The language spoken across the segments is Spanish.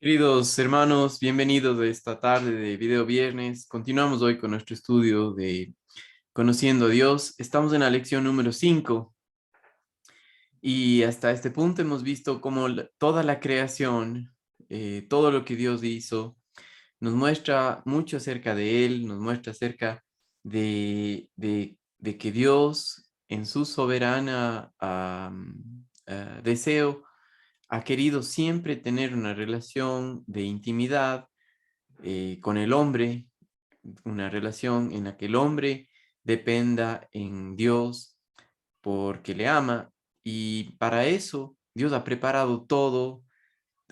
Queridos hermanos, bienvenidos a esta tarde de video viernes. Continuamos hoy con nuestro estudio de Conociendo a Dios. Estamos en la lección número 5 y hasta este punto hemos visto cómo toda la creación, todo lo que Dios hizo, nos muestra mucho acerca de Él, nos muestra acerca de que Dios en su soberana deseo ha querido siempre tener una relación de intimidad con el hombre, una relación en la que el hombre dependa en Dios porque le ama, y para eso Dios ha preparado todo,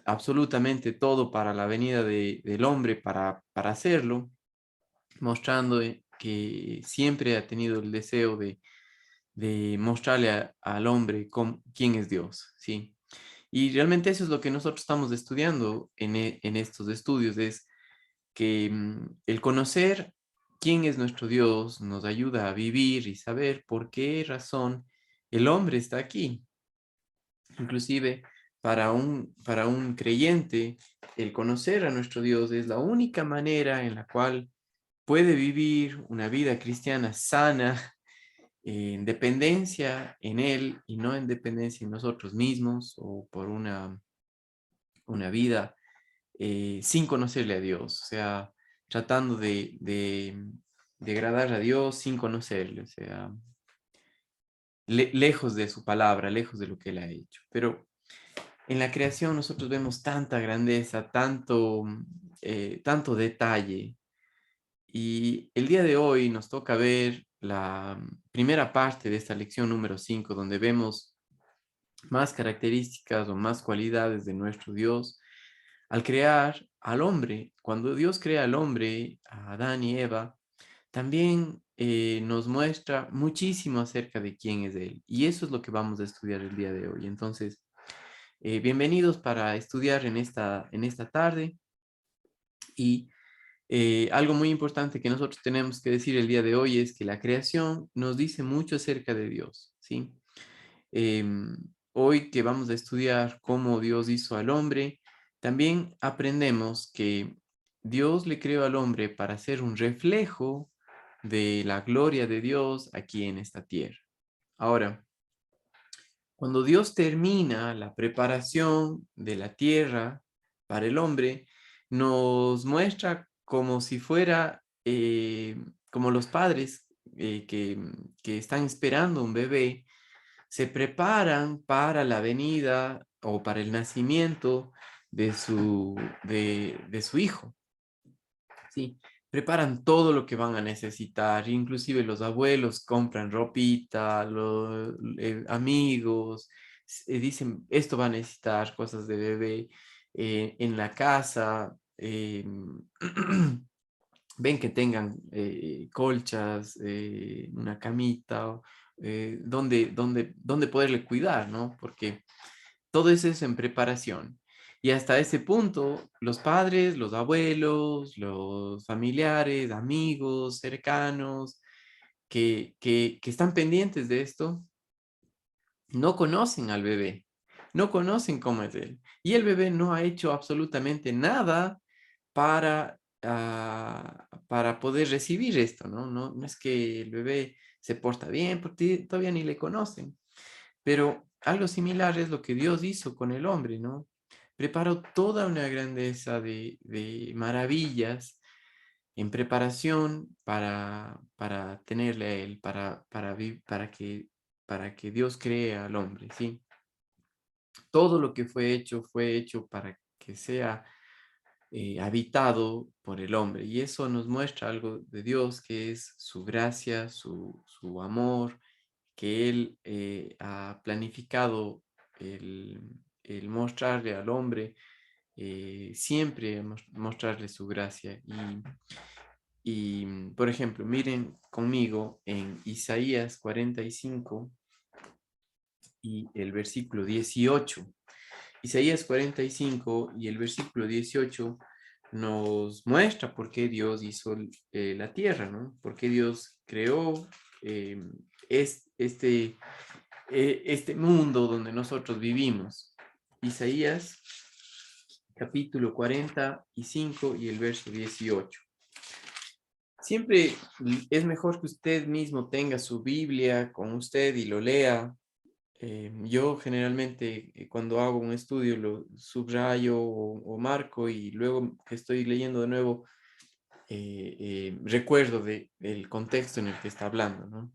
absolutamente todo para la venida del hombre, para hacerlo, mostrando que siempre ha tenido el deseo de mostrarle al hombre quién es Dios, ¿sí? Y realmente eso es lo que nosotros estamos estudiando en estos estudios, es que el conocer quién es nuestro Dios nos ayuda a vivir y saber por qué razón el hombre está aquí. Inclusive para un creyente, el conocer a nuestro Dios es la única manera en la cual puede vivir una vida cristiana sana, en dependencia en Él y no en dependencia en nosotros mismos o por una vida sin conocerle a Dios, o sea, tratando de agradar a Dios sin conocerle, o sea, lejos de su palabra, lejos de lo que Él ha hecho. Pero en la creación nosotros vemos tanta grandeza, tanto detalle, y el día de hoy nos toca ver la primera parte de esta lección número 5, donde vemos más características o más cualidades de nuestro Dios al crear al hombre. Cuando Dios crea al hombre, a Adán y Eva, también nos muestra muchísimo acerca de quién es Él. Y eso es lo que vamos a estudiar el día de hoy. Entonces, bienvenidos para estudiar en esta tarde. Y algo muy importante que nosotros tenemos que decir el día de hoy es que la creación nos dice mucho acerca de Dios, ¿sí? Em, Hoy que vamos a estudiar cómo Dios hizo al hombre, también aprendemos que Dios le creó al hombre para ser un reflejo de la gloria de Dios aquí en esta tierra. Ahora, cuando Dios termina la preparación de la tierra para el hombre, nos muestra como si fuera como los padres que están esperando un bebé se preparan para la venida o para el nacimiento de de su hijo, ¿sí? Preparan todo lo que van a necesitar, inclusive los abuelos compran ropita, los amigos, dicen, esto va a necesitar cosas de bebé en la casa, ven que tengan colchas, una camita, donde poderle cuidar, ¿no? Porque todo eso es en preparación. Y hasta ese punto, los padres, los abuelos, los familiares, amigos, cercanos, que están pendientes de esto, no conocen al bebé, no conocen cómo es él. Y el bebé no ha hecho absolutamente nada para poder recibir esto, ¿no? No es que el bebé se porta bien, porque todavía ni le conocen. Pero algo similar es lo que Dios hizo con el hombre, ¿no? Preparó toda una grandeza de maravillas en preparación para tenerle a él, para que Dios cree al hombre, ¿sí? Todo lo que fue hecho para que sea habitado por el hombre. Y eso nos muestra algo de Dios, que es su gracia, su amor, que Él ha planificado el, el mostrarle al hombre, siempre mostrarle su gracia. Por ejemplo, miren conmigo en Isaías 45 y el versículo 18. Isaías 45 y el versículo 18 nos muestra por qué Dios hizo la tierra, ¿no? Por qué Dios creó eh, este, este mundo donde nosotros vivimos. Isaías capítulo 45 y el verso 18. Siempre es mejor que usted mismo tenga su Biblia con usted y lo lea. Yo generalmente cuando hago un estudio lo subrayo o marco y luego que estoy leyendo de nuevo recuerdo del contexto en el que está hablando, ¿no?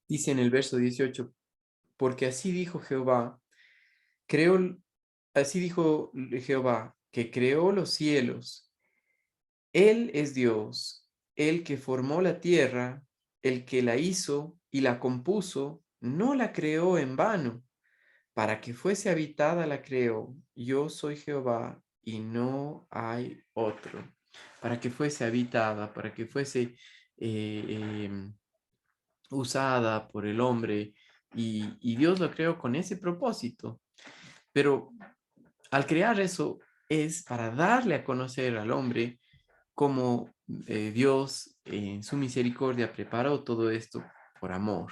Dice en el verso 18, porque así dijo Jehová, creó, así dijo Jehová, que creó los cielos. Él es Dios, el que formó la tierra, el que la hizo y la compuso, no la creó en vano. Para que fuese habitada la creó. Yo soy Jehová y no hay otro. Para que fuese habitada, para que fuese usada por el hombre. Y Dios lo creó con ese propósito. Pero al crear eso es para darle a conocer al hombre cómo Dios en su misericordia preparó todo esto por amor.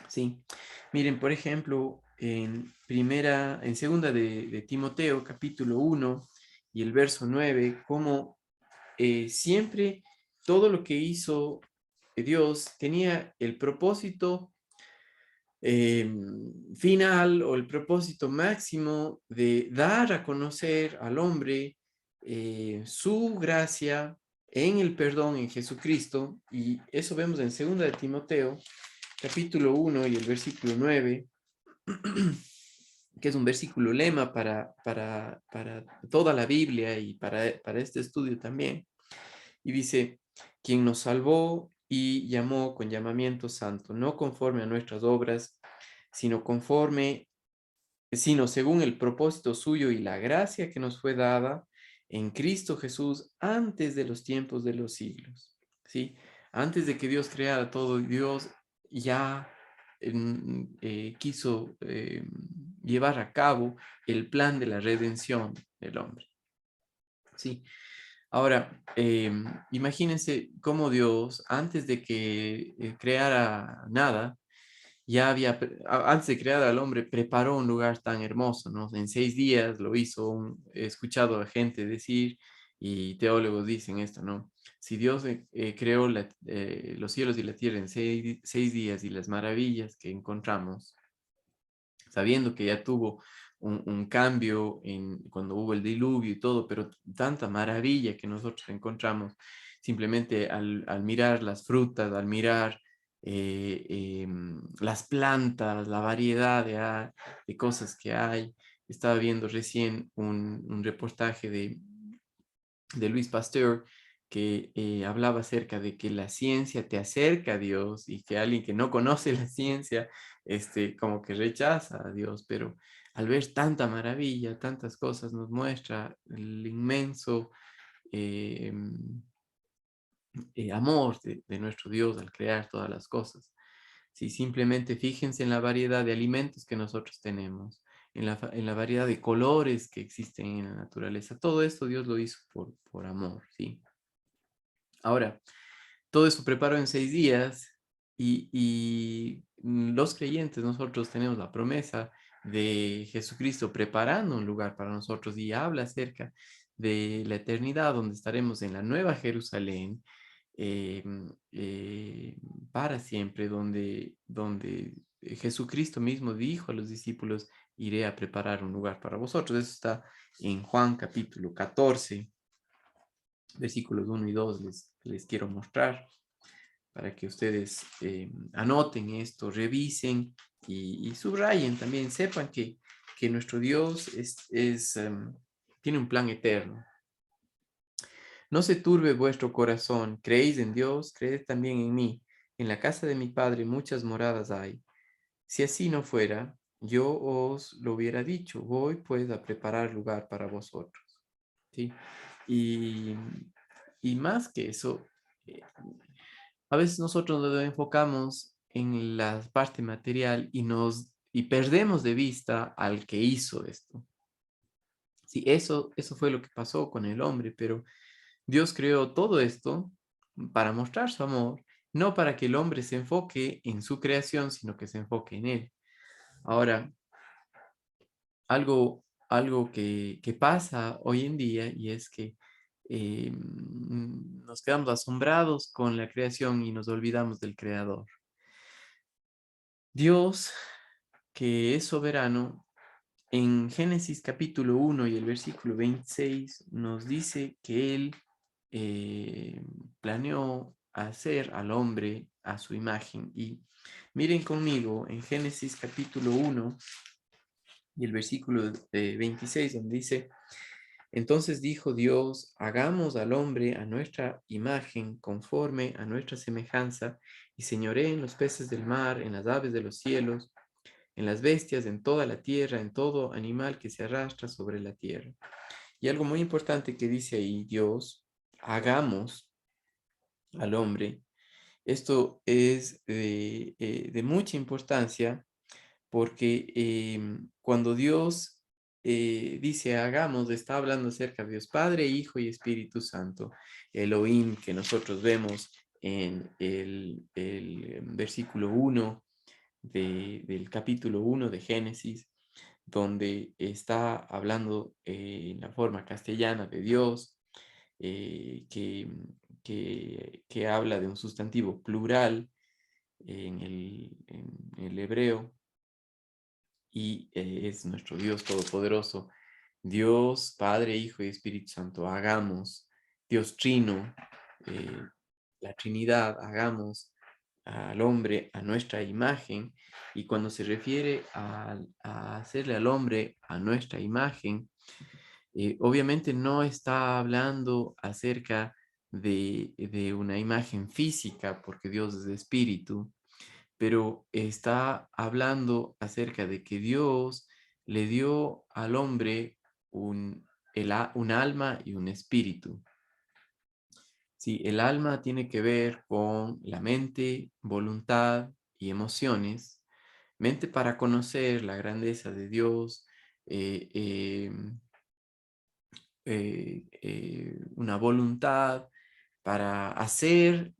Sí, miren, por ejemplo, en segunda de Timoteo, capítulo 1 y el verso 9, como siempre todo lo que hizo Dios tenía el propósito final o el propósito máximo de dar a conocer al hombre su gracia en el perdón en Jesucristo, y eso vemos en segunda de Timoteo, capítulo 1 y el versículo 9, que es un versículo lema para toda la Biblia y para este estudio también. Y dice, quien nos salvó y llamó con llamamiento santo, no conforme a nuestras obras, sino sino según el propósito suyo y la gracia que nos fue dada en Cristo Jesús antes de los tiempos de los siglos. ¿Sí? Antes de que Dios creara todo, Dios ya quiso llevar a cabo el plan de la redención del hombre. ¿Sí? Ahora, imagínense cómo Dios, antes de que creara nada, ya antes de crear al hombre, preparó un lugar tan hermoso, ¿no? En 6 días lo hizo, he escuchado a gente decir, y teólogos dicen esto, ¿no? Si Dios creó los cielos y la tierra en 6 días y las maravillas que encontramos, sabiendo que ya tuvo un cambio cuando hubo el diluvio y todo, pero tanta maravilla que nosotros encontramos simplemente al mirar las frutas, al mirar las plantas, la variedad de cosas que hay. Estaba viendo recién un reportaje de Luis Pasteur que hablaba acerca de que la ciencia te acerca a Dios y que alguien que no conoce la ciencia, como que rechaza a Dios, pero al ver tanta maravilla, tantas cosas, nos muestra el inmenso eh, amor de nuestro Dios al crear todas las cosas. Si simplemente fíjense en la variedad de alimentos que nosotros tenemos, en la variedad de colores que existen en la naturaleza, todo esto Dios lo hizo por amor, ¿sí? Ahora, todo eso preparó en 6 días y los creyentes, nosotros tenemos la promesa de Jesucristo preparando un lugar para nosotros y habla acerca de la eternidad donde estaremos en la Nueva Jerusalén eh, eh, para siempre, donde Jesucristo mismo dijo a los discípulos, iré a preparar un lugar para vosotros. Eso está en Juan capítulo 14, versículos 1 y 2 les quiero mostrar para que ustedes anoten esto, revisen y subrayen también, sepan que nuestro Dios tiene un plan eterno. No se turbe vuestro corazón, creéis en Dios, creed también en mí. En la casa de mi Padre muchas moradas hay. Si así no fuera, yo os lo hubiera dicho, voy pues a preparar lugar para vosotros. ¿Sí? Y, y más que eso, eh, a veces nosotros nos enfocamos en la parte material y perdemos de vista al que hizo esto. Sí, eso fue lo que pasó con el hombre, pero Dios creó todo esto para mostrar su amor, no para que el hombre se enfoque en su creación, sino que se enfoque en él. Ahora, algo algo que pasa hoy en día y es que nos quedamos asombrados con la creación y nos olvidamos del creador. Dios, que es soberano, en Génesis capítulo 1 y el versículo 26 nos dice que Él eh, planeó hacer al hombre a su imagen. Y miren conmigo en Génesis capítulo 1 y el versículo 26, donde dice: entonces dijo Dios, hagamos al hombre a nuestra imagen, conforme a nuestra semejanza, y señoree en los peces del mar, en las aves de los cielos, en las bestias, en toda la tierra, en todo animal que se arrastra sobre la tierra. Y algo muy importante que dice ahí Dios: hagamos al hombre. Esto es de mucha importancia porque cuando Dios dice hagamos, está hablando acerca de Dios Padre, Hijo y Espíritu Santo. Elohim, que nosotros vemos en el versículo 1 del capítulo 1 de Génesis, donde está hablando en la forma castellana de Dios, eh, que, que habla de un sustantivo plural en el hebreo, y es nuestro Dios todopoderoso. Dios, Padre, Hijo y Espíritu Santo, hagamos, Dios Trino, eh, la Trinidad, hagamos al hombre a nuestra imagen. Y cuando se refiere a hacerle al hombre a nuestra imagen, obviamente no está hablando acerca de una imagen física, porque Dios es espíritu, pero está hablando acerca de que Dios le dio al hombre un alma y un espíritu. Sí, el alma tiene que ver con la mente, voluntad y emociones. Mente para conocer la grandeza de Dios, eh, una voluntad para hacer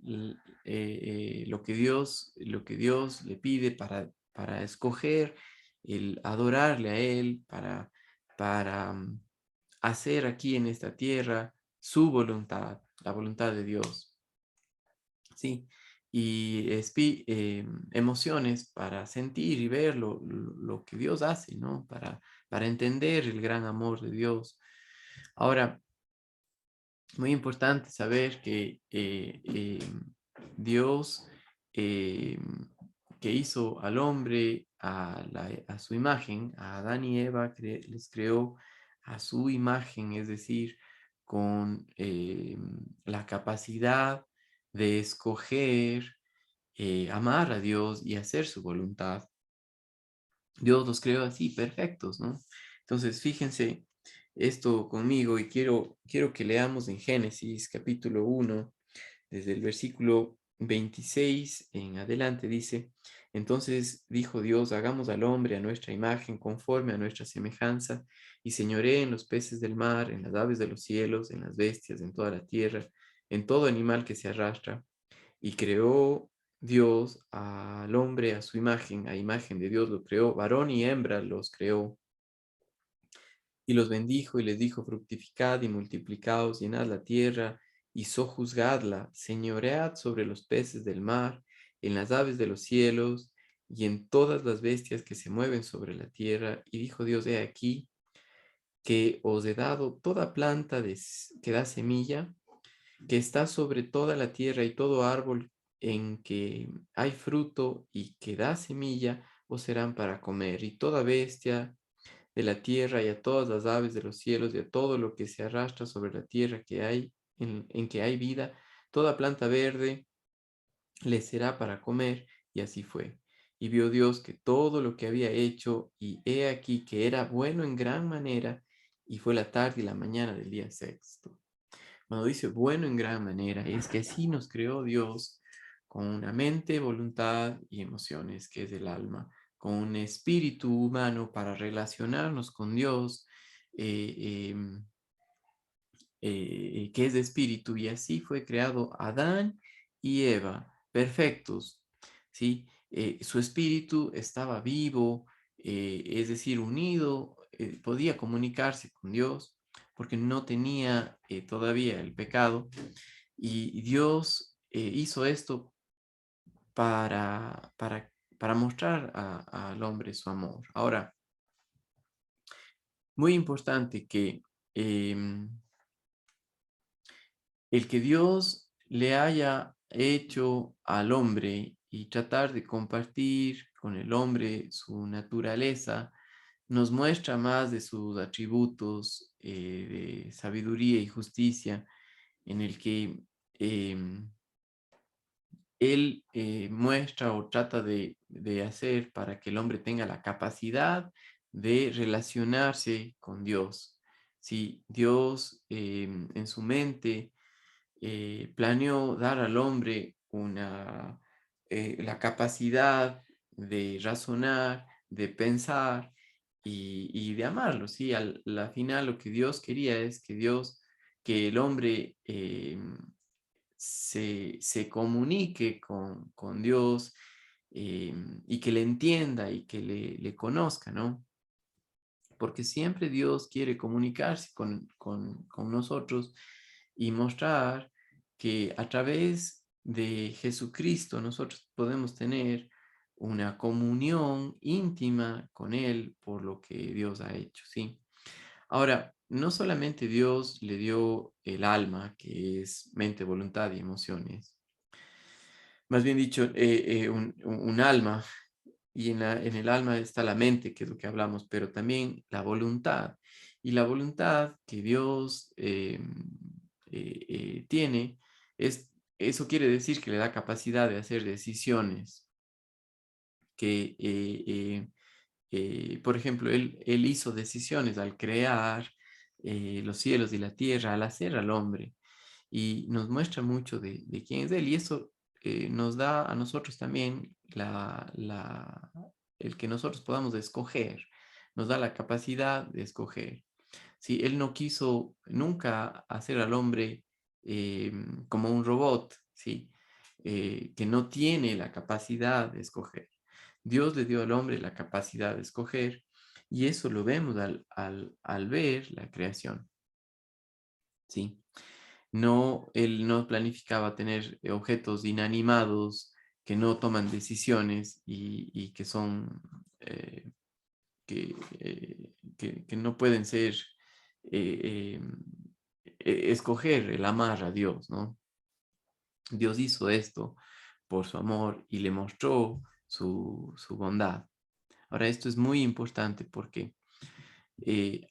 lo que Dios le pide, para escoger el adorarle a Él, para hacer aquí en esta tierra su voluntad, la voluntad de Dios. Sí, y emociones para sentir y ver lo que Dios hace, ¿no? Para entender el gran amor de Dios. Ahora, muy importante saber que Dios, eh, que hizo al hombre a su imagen, a Adán y Eva, les creó a su imagen, es decir, con la capacidad de escoger, amar a Dios y hacer su voluntad. Dios los creó así, perfectos, ¿no? Entonces, fíjense esto conmigo y quiero que leamos en Génesis capítulo 1, desde el versículo 26 en adelante, dice: entonces dijo Dios, hagamos al hombre a nuestra imagen, conforme a nuestra semejanza, y señoree en los peces del mar, en las aves de los cielos, en las bestias, en toda la tierra, en todo animal que se arrastra. Y creó Dios al hombre a imagen de Dios lo creó, varón y hembra los creó, y los bendijo y les dijo: fructificad y multiplicaos, llenad la tierra y sojuzgadla, señoread sobre los peces del mar, en las aves de los cielos y en todas las bestias que se mueven sobre la tierra. Y dijo Dios: he aquí que os he dado toda planta que da semilla, que está sobre toda la tierra, y todo árbol en que hay fruto y que da semilla, os serán para comer, y toda bestia de la tierra, y a todas las aves de los cielos, y a todo lo que se arrastra sobre la tierra que hay, en que hay vida, toda planta verde les será para comer. Y así fue. Y vio Dios que todo lo que había hecho, y he aquí que era bueno en gran manera, y fue la tarde y la mañana del día sexto. Cuando dice bueno en gran manera, es que así nos creó Dios, con una mente, voluntad y emociones, que es el alma, con un espíritu humano para relacionarnos con Dios, eh, em, que es de espíritu, y así fue creado Adán y Eva, perfectos, ¿sí? Su espíritu estaba vivo, es decir, unido podía comunicarse con Dios porque no tenía todavía el pecado. Y Dios hizo esto para mostrar al hombre su amor. Ahora, muy importante que em, el que Dios le haya hecho al hombre y tratar de compartir con el hombre su naturaleza, nos muestra más de sus atributos de sabiduría y justicia, en el que em, él muestra o trata de hacer para que el hombre tenga la capacidad de relacionarse con Dios. Si Dios en su mente planeó dar al hombre la capacidad de razonar, de pensar y de amarlo, ¿sí? La final lo que Dios quería es que el hombre se comunique con Dios y que le entienda y que le conozca, ¿no? Porque siempre Dios quiere comunicarse con nosotros y mostrar que a través de Jesucristo nosotros podemos tener una comunión íntima con Él por lo que Dios ha hecho, ¿sí? Ahora, no solamente Dios le dio el alma, que es mente, voluntad y emociones, más bien dicho, un alma, y en el alma está la mente, que es lo que hablamos, pero también la voluntad. Y la voluntad que Dios tiene, eso quiere decir que le da capacidad de hacer decisiones que, por ejemplo, él hizo decisiones al crear los cielos y la tierra, al hacer al hombre y nos muestra mucho de quién es Él. Y eso nos da a nosotros también el que nosotros podamos escoger, nos da la capacidad de escoger. Si Él no quiso nunca hacer al hombre como un robot, ¿sí? Que no tiene la capacidad de escoger. Dios le dio al hombre la capacidad de escoger y eso lo vemos al ver la creación, ¿sí? No, él no planificaba tener objetos inanimados que no toman decisiones y que son, que no pueden ser, eh, escoger el amar a Dios, ¿no? Dios hizo esto por su amor y le mostró su bondad. Ahora, esto es muy importante porque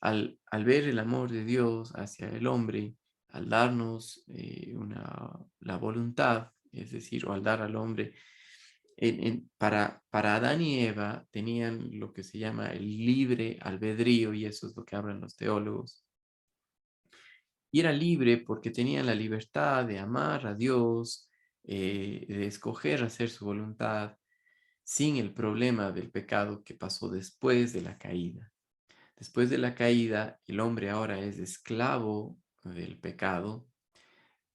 al ver el amor de Dios hacia el hombre, al darnos la voluntad, es decir, o al dar al hombre, para Adán y Eva tenían lo que se llama el libre albedrío, y eso es lo que hablan los teólogos. Y era libre porque tenían la libertad de amar a Dios, de escoger hacer su voluntad, sin el problema del pecado que pasó después de la caída. Después de la caída, el hombre ahora es esclavo del pecado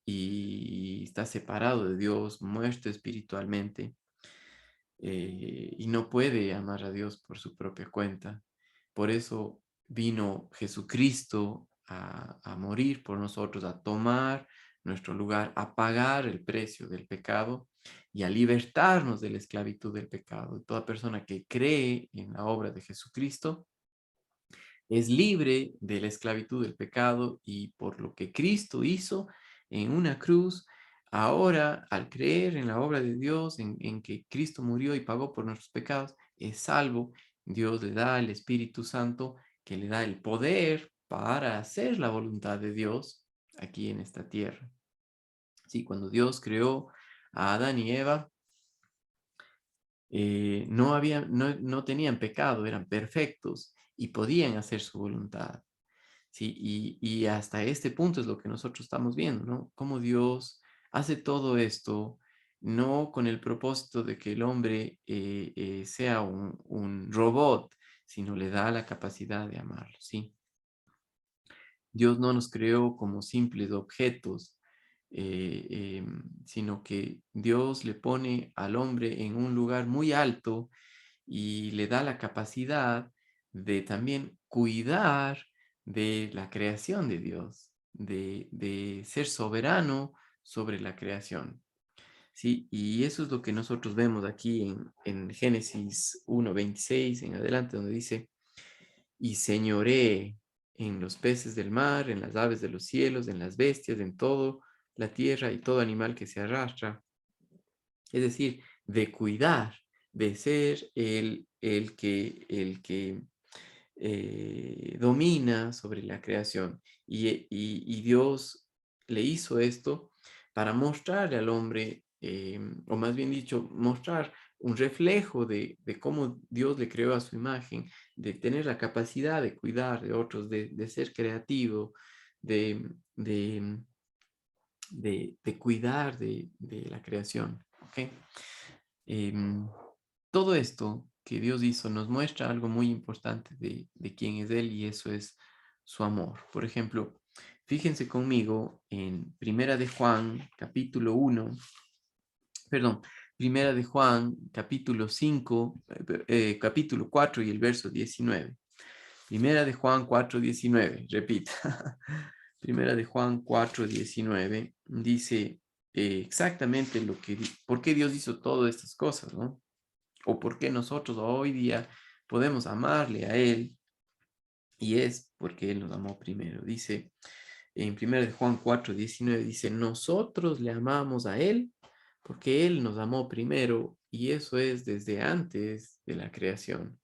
y está separado de Dios, muerto espiritualmente, y no puede amar a Dios por su propia cuenta. Por eso vino Jesucristo a morir por nosotros, a tomar nuestro lugar, a pagar el precio del pecado y a libertarnos de la esclavitud del pecado. Toda persona que cree en la obra de Jesucristo es libre de la esclavitud del pecado y por lo que Cristo hizo en una cruz, ahora al creer en la obra de Dios, en que Cristo murió y pagó por nuestros pecados, es salvo. Dios le da el Espíritu Santo que le da el poder para hacer la voluntad de Dios aquí en esta tierra. Sí, cuando Dios creó a Adán y Eva, no tenían pecado, eran perfectos y podían hacer su voluntad. Sí, y hasta este punto es lo que nosotros estamos viendo, ¿no? Cómo Dios hace todo esto, no con el propósito de que el hombre sea un robot, sino le da la capacidad de amarlo, ¿sí? Dios no nos creó como simples objetos, sino que Dios le pone al hombre en un lugar muy alto y le da la capacidad de también cuidar de la creación de Dios, de ser soberano sobre la creación. Sí, y eso es lo que nosotros vemos aquí en Génesis 1:26 en adelante, donde dice, y señoré en los peces del mar, en las aves de los cielos, en las bestias, en todo la tierra y todo animal que se arrastra. Es decir, de cuidar, de ser el que domina sobre la creación. Y Dios le hizo esto para mostrarle al hombre, o más bien dicho, mostrar un reflejo de cómo Dios le creó a su imagen, de tener la capacidad de cuidar de otros, de ser creativo, de, de, de cuidar de la creación. ¿Ok? Em, Todo esto que Dios hizo nos muestra algo muy importante de quién es Él y eso es su amor. Por ejemplo, fíjense conmigo en Primera de Juan, capítulo 1, perdón, Primera de Juan, capítulo 5, capítulo 4 y el verso 19. Primera de Juan 4:19, repita. Primera de Juan 4:19 dice exactamente por qué Dios hizo todas estas cosas, ¿no? O por qué nosotros hoy día podemos amarle a Él, y es porque Él nos amó primero. Dice en 1 de Juan 4:19, dice, nosotros le amamos a Él porque Él nos amó primero, y eso es desde antes de la creación.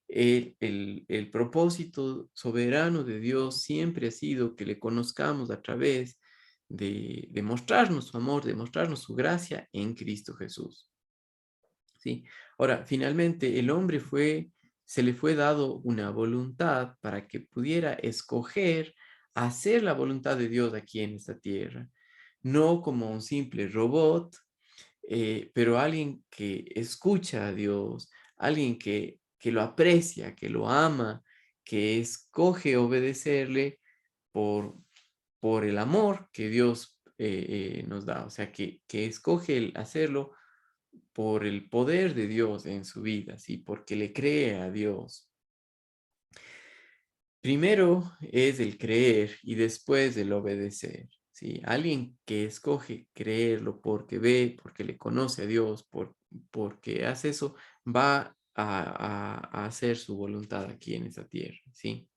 El propósito soberano de Dios siempre ha sido que le conozcamos a través de mostrarnos su amor, de mostrarnos su gracia en Cristo Jesús. ¿Sí? Ahora, finalmente se le fue dado una voluntad para que pudiera escoger hacer la voluntad de Dios aquí en esta tierra, no como un simple robot, pero alguien que escucha a Dios, alguien que lo aprecia, que lo ama, que escoge obedecerle por, por el amor que Dios nos da, o sea, que escoge el hacerlo por el poder de Dios en su vida, ¿sí? Porque le cree a Dios. Primero es el creer y después el obedecer, ¿sí? Alguien que escoge creerlo porque ve, porque le conoce a Dios, porque hace eso, va a hacer su voluntad aquí en esta tierra, ¿sí?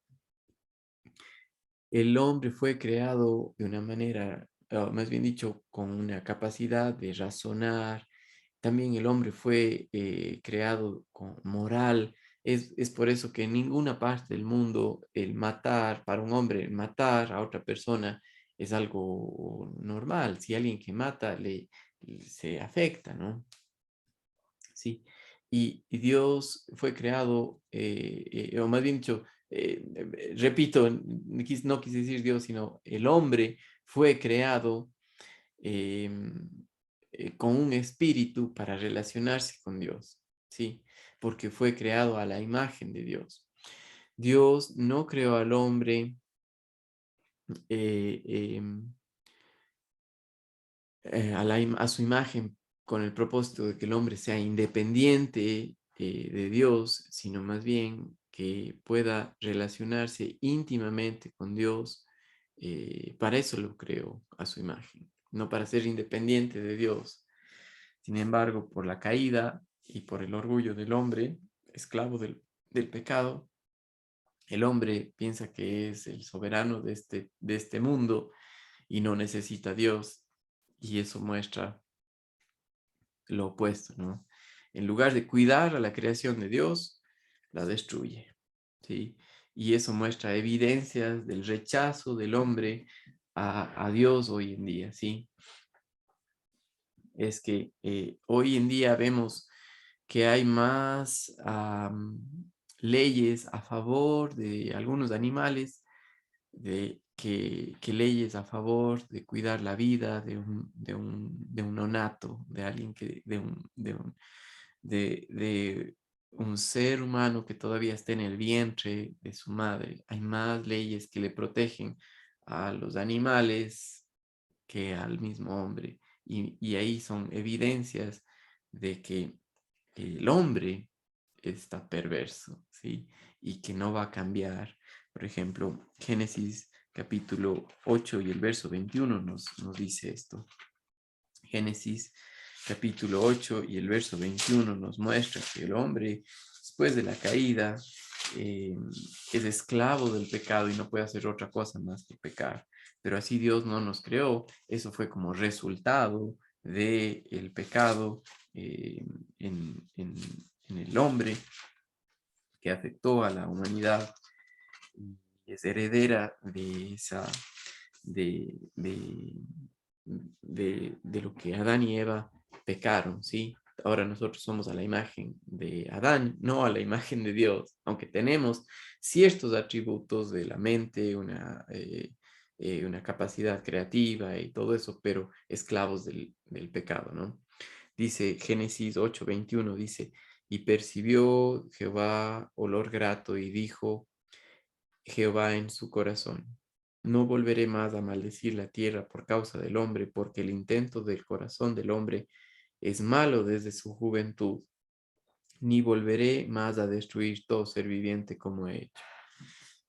El hombre fue creado de una manera, más bien dicho, con una capacidad de razonar. También el hombre fue creado con moral. Es por eso que en ninguna parte del mundo el matar, para un hombre, el matar a otra persona es algo normal. Si alguien que mata se afecta, ¿no? Sí. Y Dios fue creado, o más bien dicho, repito, no quise decir Dios, sino el hombre fue creado em, con un espíritu para relacionarse con Dios, ¿sí? Porque fue creado a la imagen de Dios. Dios no creó al hombre eh, em, a su imagen con el propósito de que el hombre sea independiente de Dios, sino más bien que pueda relacionarse íntimamente con Dios. Para eso lo creó a su imagen, no para ser independiente de Dios. Sin embargo, por la caída y por el orgullo del hombre, esclavo del pecado, el hombre piensa que es el soberano de este mundo y no necesita a Dios. Y eso muestra lo opuesto, ¿no? En lugar de cuidar a la creación de Dios, la destruye, ¿sí? Y eso muestra evidencias del rechazo del hombre a Dios hoy en día, ¿sí? Es que hoy en día vemos que hay más leyes a favor de algunos animales que leyes a favor de cuidar la vida de un nonato, de alguien de un ser humano que todavía está en el vientre de su madre. Hay más leyes que le protegen a los animales que al mismo hombre. Y ahí son evidencias de que el hombre está perverso, ¿sí? y que no va a cambiar. Por ejemplo, Génesis capítulo 8 y el verso 21 nos dice esto. Génesis capítulo 8 y el verso 21 nos muestra que el hombre, después de la caída, eh, es esclavo del pecado y no puede hacer otra cosa más que pecar. Pero así Dios no nos creó. Eso fue como resultado del pecado eh, en en el hombre que afectó a la humanidad y es heredera de esa, de, de lo que Adán y Eva pecaron, ¿sí? Ahora nosotros somos a la imagen de Adán, no a la imagen de Dios, aunque tenemos ciertos atributos de la mente, una capacidad creativa y todo eso, pero esclavos del pecado, ¿no? Dice Génesis 8:21, dice, y percibió Jehová olor grato y dijo Jehová en su corazón, no volveré más a maldecir la tierra por causa del hombre, porque el intento del corazón del hombre es malo desde su juventud, ni volveré más a destruir todo ser viviente como he hecho.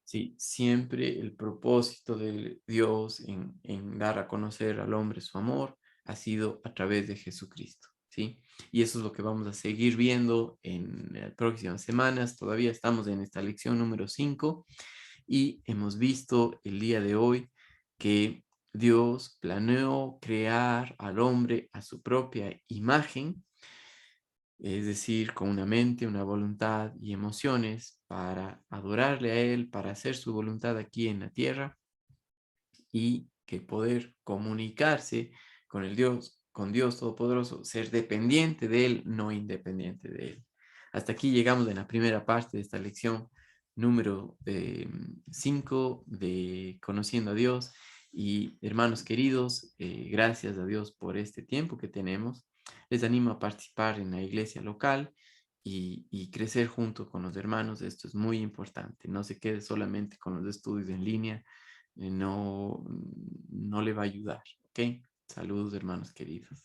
Sí, siempre el propósito de Dios en dar a conocer al hombre su amor ha sido a través de Jesucristo, ¿sí? Y eso es lo que vamos a seguir viendo en las próximas semanas. Todavía estamos en esta lección número 5 y hemos visto el día de hoy que Dios planeó crear al hombre a su propia imagen, es decir, con una mente, una voluntad y emociones para adorarle a Él, para hacer su voluntad aquí en la tierra y que poder comunicarse con el Dios, con Dios Todopoderoso, ser dependiente de Él, no independiente de Él. Hasta aquí llegamos en la primera parte de esta lección número 5 de Conociendo a Dios. Y hermanos queridos, gracias a Dios por este tiempo que tenemos. Les animo a participar en la iglesia local y crecer junto con los hermanos. Esto es muy importante. No se quede solamente con los estudios en línea, no le va a ayudar, ¿ok? Saludos, hermanos queridos.